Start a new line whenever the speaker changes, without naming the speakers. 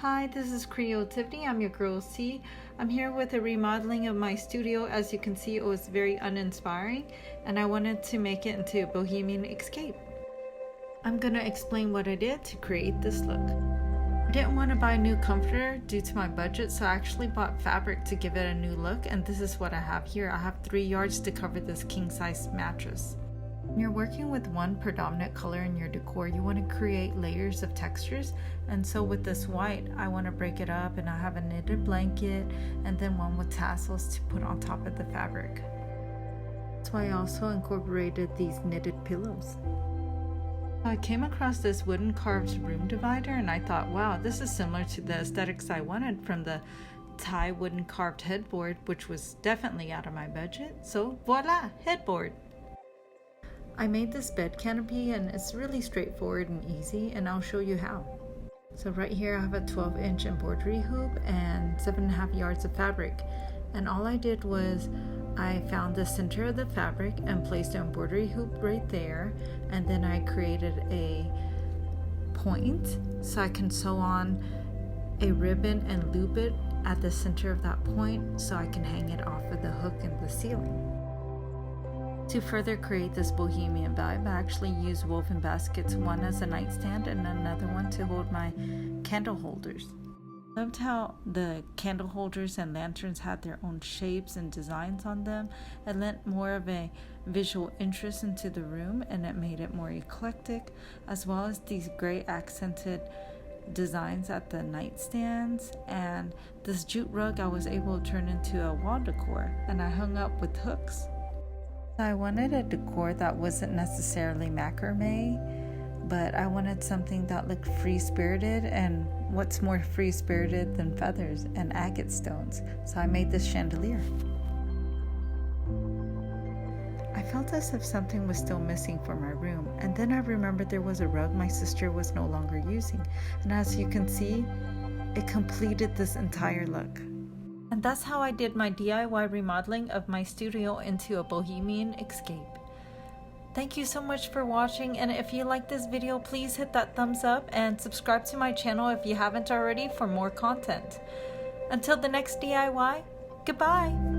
Hi, this is Creativity. I'm your girl C. I'm here with a remodeling of my studio. As you can see, it was very uninspiring and I wanted to make it into a Bohemian escape. I'm gonna explain what I did to create this look. I didn't want to buy a new comforter due to my budget, so I actually bought fabric to give it a new look, and this is what I have here. I have 3 yards to cover this king-size mattress. When you're working with one predominant color in your decor, you want to create layers of textures, and so with this white, I want to break it up, and I have a knitted blanket and then one with tassels to put on top of the fabric. That's why I also incorporated these knitted pillows. I came across this wooden carved room divider and I thought, wow, this is similar to the aesthetics I wanted from the Thai wooden carved headboard, which was definitely out of my budget. So voila, headboard! I made this bed canopy and it's really straightforward and easy, and I'll show you how. So right here I have a 12-inch embroidery hoop and 7.5 yards of fabric, and all I did was I found the center of the fabric and placed the embroidery hoop right there, and then I created a point so I can sew on a ribbon and loop it at the center of that point so I can hang it off of the hook in the ceiling. To further create this bohemian vibe, I actually used woven baskets, one as a nightstand and another one to hold my candle holders. I loved how the candle holders and lanterns had their own shapes and designs on them. It lent more of a visual interest into the room, and it made it more eclectic, as well as these gray accented designs at the nightstands, and this jute rug I was able to turn into a wall decor, and I hung up with hooks. I wanted a decor that wasn't necessarily macrame, but I wanted something that looked free-spirited, and what's more free-spirited than feathers and agate stones? So I made this chandelier. I felt as if something was still missing from my room, and then I remembered there was a rug my sister was no longer using, and as you can see, it completed this entire look. And that's how I did my DIY remodeling of my studio into a bohemian escape. Thank you so much for watching, and if you like this video, please hit that thumbs up and subscribe to my channel if you haven't already for more content. Until the next DIY, goodbye!